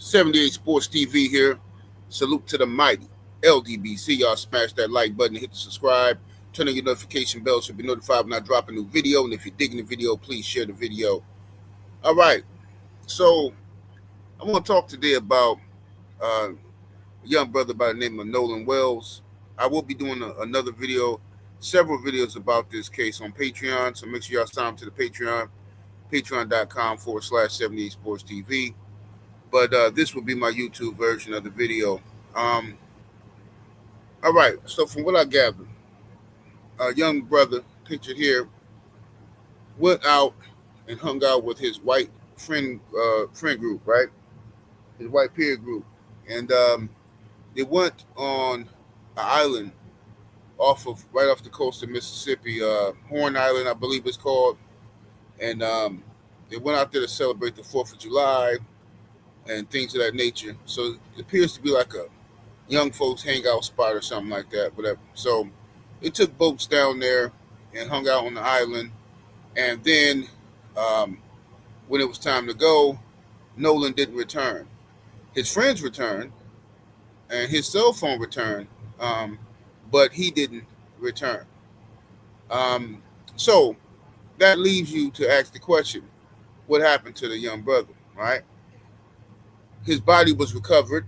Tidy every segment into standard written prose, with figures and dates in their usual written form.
78 Sports TV here. Salute to the mighty LDBC. Y'all smash that like button, hit the subscribe, turn on your notification bell so you'll be notified when I drop a new video. And if you're digging the video, please share the video. All right. So I want to talk today about a young brother by the name of Nolan Wells. I will be doing another video, several videos about this case on Patreon. So make sure y'all sign up to the Patreon, patreon.com/78 Sports TV. But this will be my YouTube version of the video. Um, all right. So from what I gathered, a young brother pictured here went out and hung out with his white friend group, right? His white peer group, and they went on an island right off the coast of Mississippi, Horn Island, I believe it's called, and they went out there to celebrate the Fourth of July and things of that nature. So it appears to be like a young folks hangout spot or something like that, whatever. So they took boats down there and hung out on the island. And then when it was time to go, Nolan didn't return. His friends returned and his cell phone returned, but he didn't return. Um, so that leaves you to ask the question, what happened to the young brother, right? His body was recovered.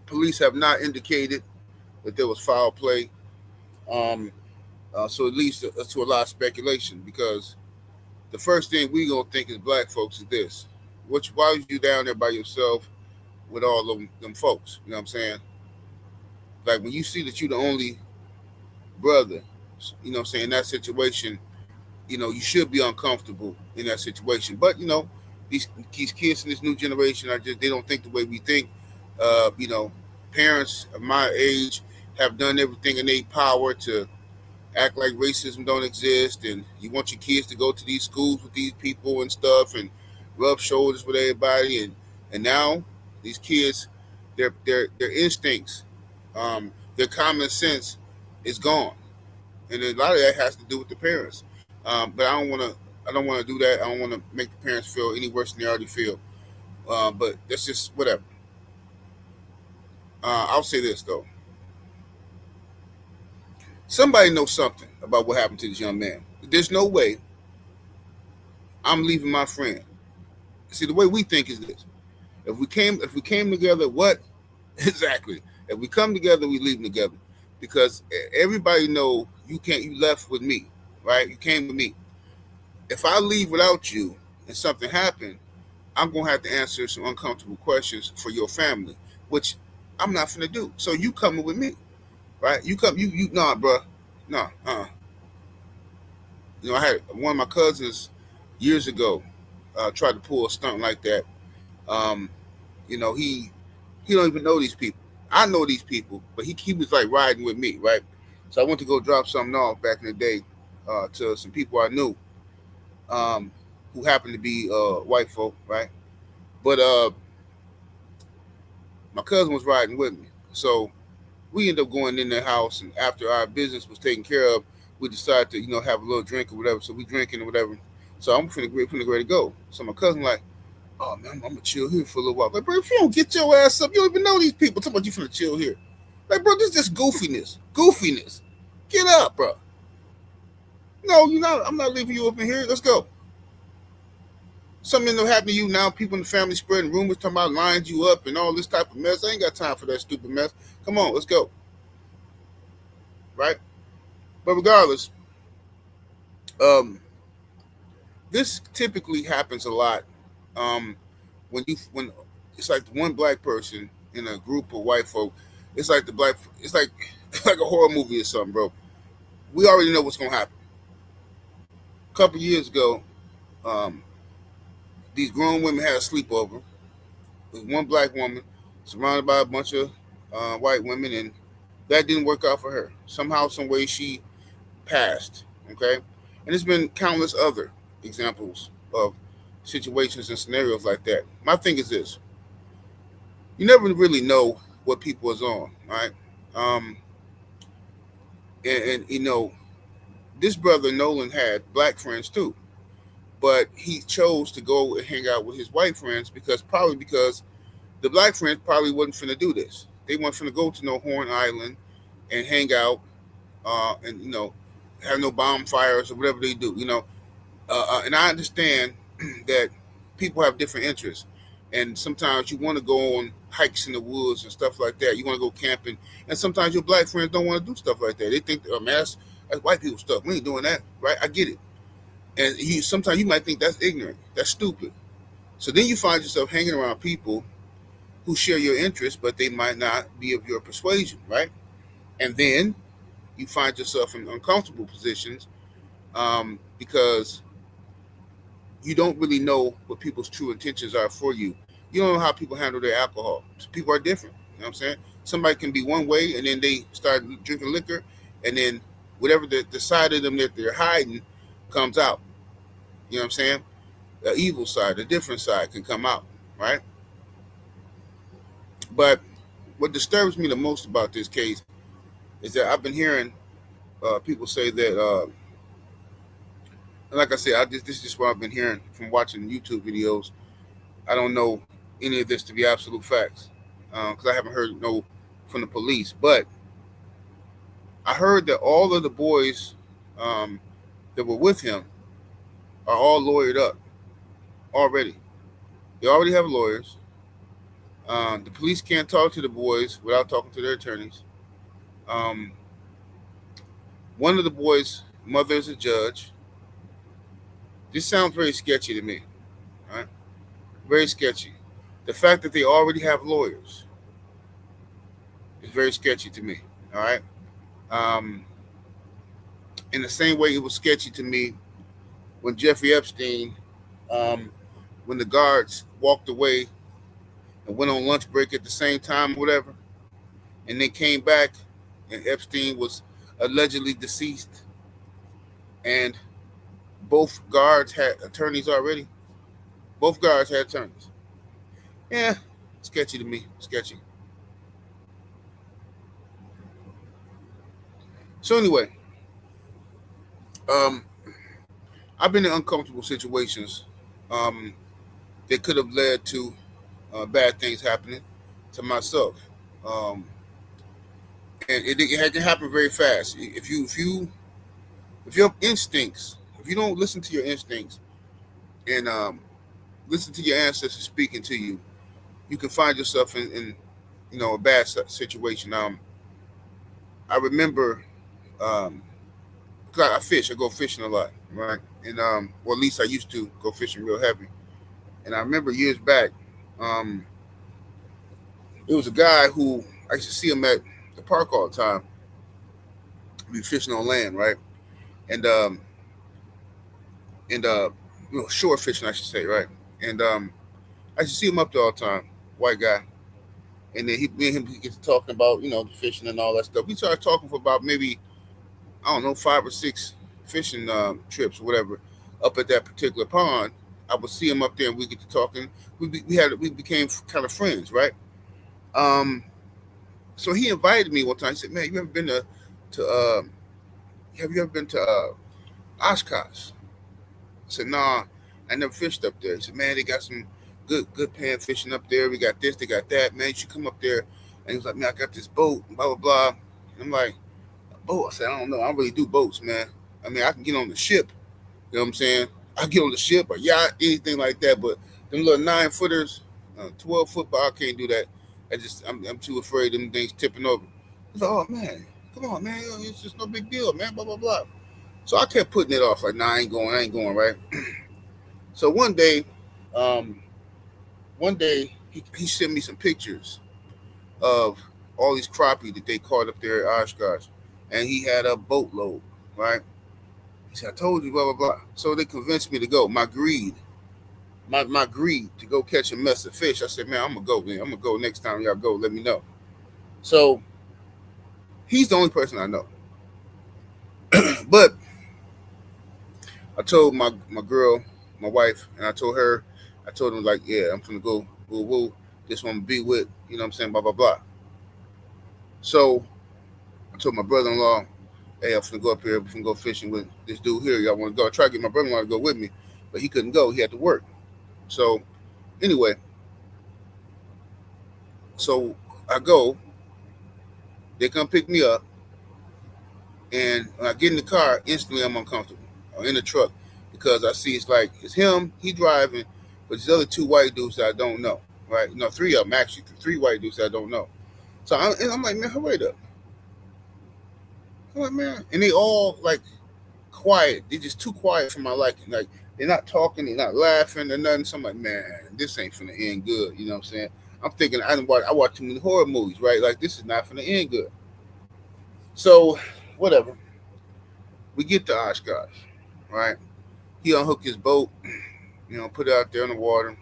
Police have not indicated that there was foul play. Um, so it leads to a lot of speculation because the first thing we gonna think as black folks is this: why was you down there by yourself with all them folks? You know what I'm saying? Like when you see that you're the only brother, you know what I'm saying, in that situation, you should be uncomfortable in that situation. But these kids in this new generation are just they don't think the way we think. Uh, you know, Parents of my age have done everything in their power to act like racism don't exist, and you want your kids to go to these schools with these people and stuff, and rub shoulders with everybody, and now these kids, their instincts, their common sense is gone, and a lot of that has to do with the parents. But I don't want to do that. I don't want to make the parents feel any worse than they already feel. But that's just whatever. I'll say this though: somebody knows something about what happened to this young man. There's no way I'm leaving my friend. See, the way we think is this: if we came together, what exactly? If we come together, we leave together, because everybody know you left with me, right? You came with me. If I leave without you and something happened, I'm gonna have to answer some uncomfortable questions for your family, which I'm not gonna do. So you coming with me, right? Nah, bro, nah. I had one of my cousins years ago tried to pull a stunt like that. Um, he don't even know these people. I know these people, but he was like riding with me, right? So I went to go drop something off back in the day to some people I knew, um, who happened to be white folk, right? But my cousin was riding with me, so we ended up going in their house, and after our business was taken care of, we decided to have a little drink or whatever. So we drinking or whatever. So I'm finna ready to go. So my cousin like, oh man, I'm gonna chill here for a little while. Like, bro, if you don't get your ass up, you don't even know these people. Talking about you finna chill here. Like, bro, this is just goofiness. Get up, bro. No, you're not. I'm not leaving you up in here. Let's go. Something that happened to you now. People in the family spreading rumors, talking about lying you up and all this type of mess. I ain't got time for that stupid mess. Come on, let's go. Right? But regardless, um, this typically happens a lot. Um, when it's like the one black person in a group of white folk, it's like it's like like a horror movie or something, bro. We already know what's gonna happen. A couple years ago, um, these grown women had a sleepover with one black woman surrounded by a bunch of white women, and that didn't work out for her. Somehow, some way, she passed. Okay, and there's been countless other examples of situations and scenarios like that. My thing is this: you never really know what people is on, right? Um, and this brother Nolan had black friends too. but he chose to go and hang out with his white friends because the black friends probably wasn't finna do this. They weren't finna go to no Horn Island and hang out, and have no bonfires or whatever they do. And I understand that people have different interests, and sometimes you want to go on hikes in the woods and stuff like that. You want to go camping, and sometimes your black friends don't want to do stuff like that. They think, oh man, that's white people stuff. We ain't doing that, right? I get it. And sometimes you might think that's ignorant, that's stupid. So then you find yourself hanging around people who share your interests, but they might not be of your persuasion, right? And then you find yourself in uncomfortable positions, because you don't really know what people's true intentions are for you. You don't know how people handle their alcohol. People are different. You know what I'm saying? Somebody can be one way and then they start drinking liquor, and then whatever the side of them that they're hiding comes out. You know what I'm saying? The evil side, the different side can come out, right? But what disturbs me the most about this case is that I've been hearing people say that, and like I said, this is just what I've been hearing from watching YouTube videos. I don't know any of this to be absolute facts, because I haven't heard no from the police. But I heard that all of the boys, um, that were with him are all lawyered up already. They already have lawyers. The police can't talk to the boys without talking to their attorneys. Um, One of the boys' mother is a judge. This sounds very sketchy to me, right? Very sketchy. The fact that they already have lawyers is very sketchy to me. All right. Um, in the same way, it was sketchy to me when Jeffrey Epstein, um, when the guards walked away and went on lunch break at the same time, or whatever, and they came back, and Epstein was allegedly deceased, and both guards had attorneys already. Both guards had attorneys. Yeah, sketchy to me. Sketchy. So anyway, um, I've been in uncomfortable situations, um, that could have led to bad things happening to myself, um, and it can happen very fast. If your instincts, if you don't listen to your instincts and listen to your ancestors speaking to you, you can find yourself in a bad situation. I remember, um, 'cause I fish. I go fishing a lot, right? And or at least I used to go fishing real heavy. And I remember years back, um, it was a guy who I used to see him at the park all the time. Be fishing on land, right? And shore fishing, I should say, right? And I used to see him up there all the time, white guy. And then me and him get to talking about the fishing and all that stuff. We started talking for about maybe, I don't know, 5 or 6 fishing trips or whatever up at that particular pond. I would see him up there, and we get to talking. We became kind of friends, right? Um, so he invited me one time. He said, "Man, you ever been to have you ever been to Oshkosh?" I said, "Nah, I never fished up there." He said, "Man, they got some good pan fishing up there. We got this, they got that. Man, you should come up there." And he was like, "Man, I got this boat, blah blah blah." And I'm like, "Boat?" I said, "I don't know. I don't really do boats, man. I mean, I can get on the ship. You know what I'm saying? I get on the ship or yacht, anything like that. But them little 9 footers, 12 foot, but I can't do that. I'm too afraid of them things tipping over." He's like, "Oh man, come on, man. It's just no big deal, man. Blah blah blah." So I kept putting it off, like, "Nah, I ain't going, right?" So um, one day he sent me some pictures of all these crappie that they caught up there at Oshkosh, and he had a boatload, right? He said, "I told you, blah blah blah." So they convinced me to go. My greed to go catch a mess of fish. I said, "Man, I'm gonna go, man. I'm gonna go next time y'all go. Let me know." So he's the only person I know. But I told my girl, my wife, and I told him, like, "Yeah, I'm gonna go woo woo. This one be with, you know what I'm saying, blah blah blah." So I told my brother-in-law, "Hey, I'm gonna go up here. I'm gonna go fishing with this dude here. Y'all want to go?" I try to get my brother-in-law to go with me. but he couldn't go. He had to work. So anyway, so I go. They come pick me up, and when I get in the car, instantly I'm uncomfortable. Or in the truck because I see it's like it's him. He driving, but these other two white dudes that I don't know. Right? No, three of them actually. Three white dudes that I don't know. So I'm like, man, wait up. I'm like, man, and they all like quiet. They're just too quiet for my liking. Like they're not talking, they're not laughing, or nothing. So I'm like, man, this ain't finna end good. You know what I'm saying? I'm thinking I watch too many horror movies, right? Like this is not finna end good. So whatever. We get to Oshkosh, right? He unhooked his boat, put it out there in the water,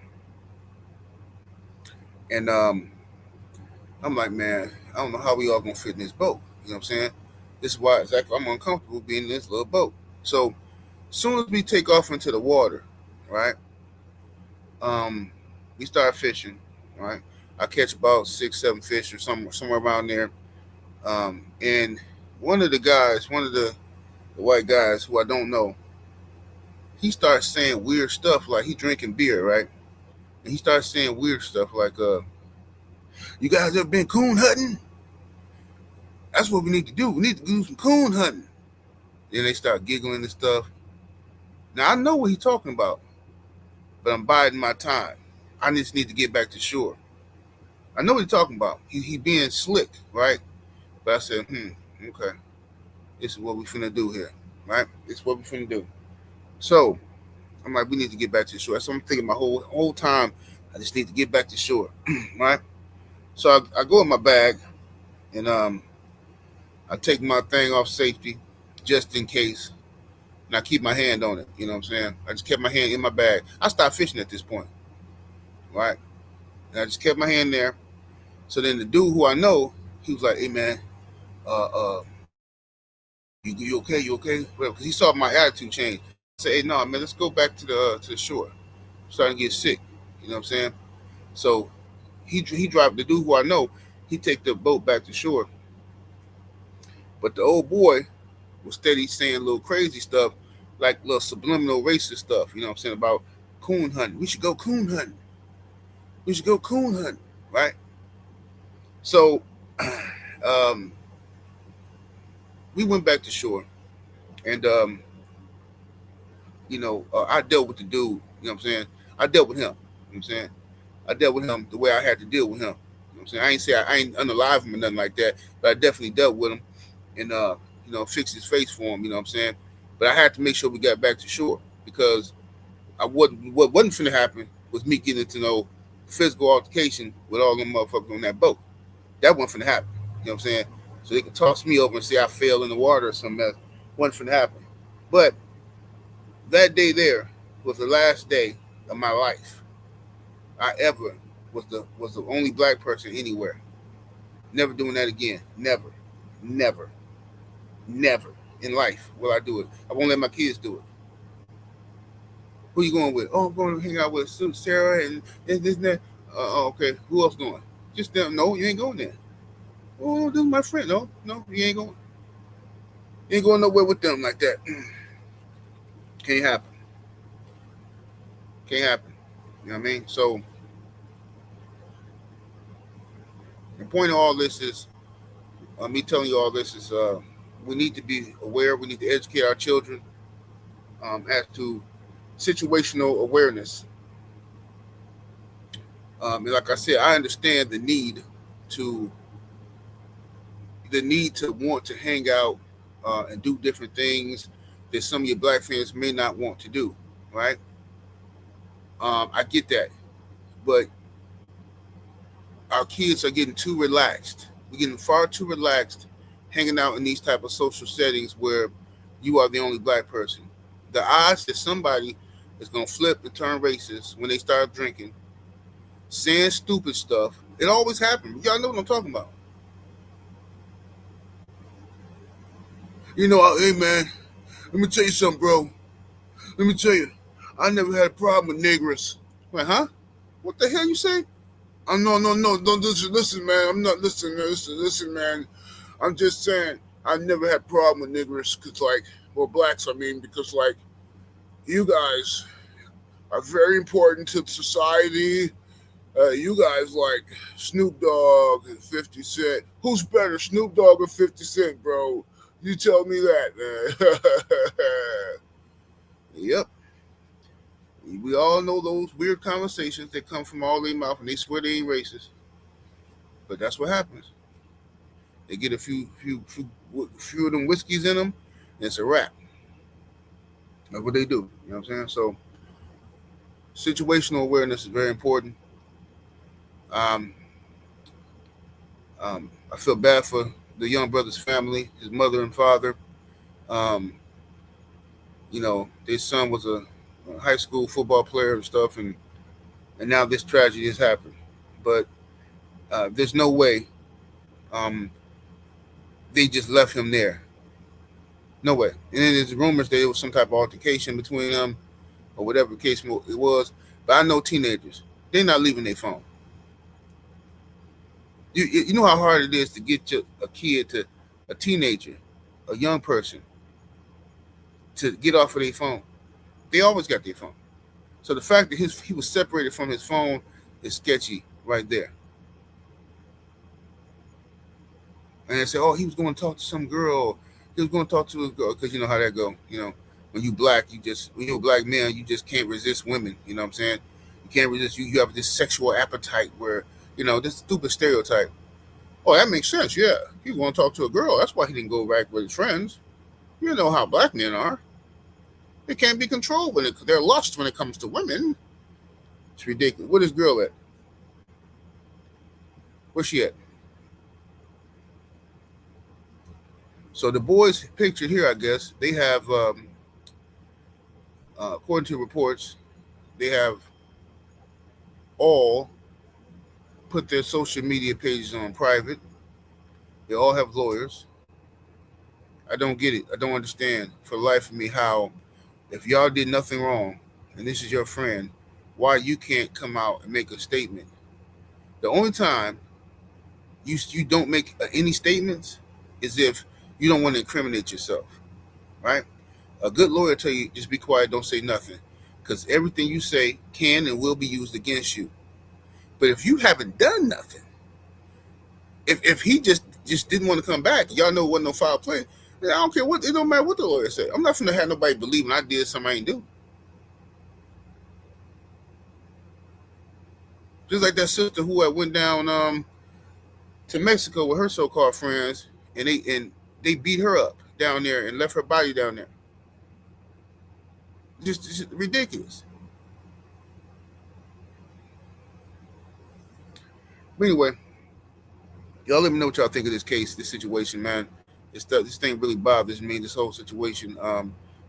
and I'm like, man, I don't know how we all gonna fit in this boat. You know what I'm saying? This is why exactly I'm uncomfortable being in this little boat. So as soon as we take off into the water, right? Um, we start fishing, right? I catch about 6, 7 fish or somewhere around there. And one of the guys, one of the white guys who I don't know, he starts saying weird stuff like he drinking beer, right? And he starts saying weird stuff like, "You guys ever been coon hunting? That's what we need to do. We need to do some coon hunting." Then they start giggling and stuff. Now I know what he's talking about, but I'm biding my time. I just need to get back to shore. I know what he's talking about. He being slick, right? But I said, okay, this is what we finna do here, right? This is what we finna do. So I'm like, we need to get back to shore. So I'm thinking my whole time, I just need to get back to shore, right? So I go in my bag and I take my thing off safety just in case, and I keep my hand on it. You know what I'm saying? I just kept my hand in my bag. I stopped fishing at this point, right? And I just kept my hand there. So then the dude who I know, he was like, "Hey man, you okay? You okay?" Well, because he saw my attitude change. I said, "Hey, no, man, let's go back to the shore. I'm starting to get sick." You know what I'm saying? So he dropped the dude who I know. He take the boat back to shore, but the old boy was steady saying little crazy stuff, like little subliminal racist stuff. You know what I'm saying about coon hunting. We should go coon hunting. We should go coon hunting, right? So, um, we went back to shore, and I dealt with the dude. You know what I'm saying? I dealt with him. You know what I'm saying? I dealt with him the way I had to deal with him. You know what I'm saying? I ain't unalive him or nothing like that, but I definitely dealt with him and fixed his face for him. You know what I'm saying? But I had to make sure we got back to shore because what wasn't finna happen was me getting into no physical altercation with all them motherfuckers on that boat. That wasn't finna happen. You know what I'm saying? So they could toss me over and say I fell in the water or something that wasn't finna happen. But that day there was the last day of my life I ever was the only black person anywhere. Never doing that again. Never. Never. Never in life will I do it. I won't let my kids do it. Who you going with? Oh, I'm going to hang out with Sarah and this and that. Okay. Who else going? Just them. No, you ain't going there. Oh, this is my friend. No, no, you ain't going. You ain't going nowhere with them like that. Can't happen. Can't happen. You know what I mean? So the point of all this is, me telling you all this is, we need to be aware. We need to educate our children as to situational awareness. And like I said, I understand to the need to want to hang out and do different things that some of your black friends may not want to do. Right? I get that, but our kids are getting too relaxed. We're getting far too relaxed, hanging out in these type of social settings where you are the only black person. The odds that somebody is gonna flip and turn racist when they start drinking, saying stupid stuff, it always happens. Y'all know what I'm talking about. Hey man, let me tell you something, bro. Let me tell you, I never had a problem with niggers. Like, huh? What the hell you say? No, no, no, don't listen, man. I'm not listening. Listen, man. I'm just saying I never had a problem with niggers because, like, well, blacks. I mean, because like you guys, are very important to society. You guys like Snoop Dogg and 50 Cent. Who's better, Snoop Dogg or 50 Cent, bro? You tell me that, man. Yep. We all know those weird conversations that come from all their mouth and they swear they ain't racist. But that's what happens. They get a few of them whiskeys in them, and it's a wrap. That's what they do. You know what I'm saying? So situational awareness is very important. Um, I feel bad for the young brother's family, his mother and father. Um, his son was a high school football player and stuff, and now this tragedy has happened. But there's no way um, they just left him there. No way. And then there's rumors that it was some type of altercation between them or whatever the case it was. But I know teenagers, they're not leaving their phone. You know how hard it is to get a kid to a teenager, a young person, to get off of their phone. They always got their phone. So the fact that he was separated from his phone is sketchy right there. And they say, oh, he was going to talk to some girl. He was going to talk to a girl because you know how that go. When you black, when you're a black man, you just can't resist women. You know what I'm saying? You can't resist. You have this sexual appetite where this stupid stereotype. Oh, that makes sense. Yeah, he was going to talk to a girl. That's why he didn't go back with his friends. You know how black men are. They can't be controlled they're lost when it comes to women. It's ridiculous. Where is girl at? Where's she at? So the boys pictured here, I guess, they have, according to reports, they have all put their social media pages on private. They all have lawyers. I don't get it. I don't understand for the life of me how, if y'all did nothing wrong, and this is your friend, why you can't come out and make a statement. The only time you don't make any statements is if you don't want to incriminate yourself, right? A good lawyer tell you just be quiet, don't say nothing, because everything you say can and will be used against you. But if you haven't done nothing, if he just didn't want to come back, y'all know it wasn't no foul play. I don't care what, it don't matter what the lawyer said. I'm not gonna have nobody believing I did something I ain't do. Just like that sister who had went down to Mexico with her so-called friends, and they beat her up down there and left her body down there. Just ridiculous. But anyway, y'all let me know what y'all think of this case, this situation, man. This thing really bothers me. This whole situation,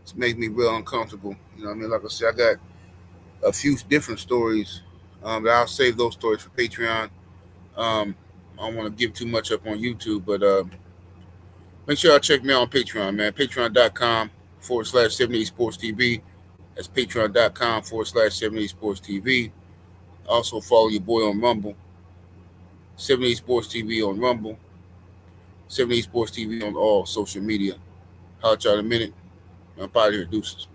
it's made me real uncomfortable. You know what I mean? Like I said, I got a few different stories, but I'll save those stories for Patreon. I don't want to give too much up on YouTube, but make sure y'all check me out on Patreon, man. Patreon.com/78 Sports TV. That's patreon.com/78 Sports TV. Also follow your boy on Rumble. 78 Sports TV on Rumble. 78 Sports TV on all social media. Holler at y'all in a minute. I'm out of here. Deuces.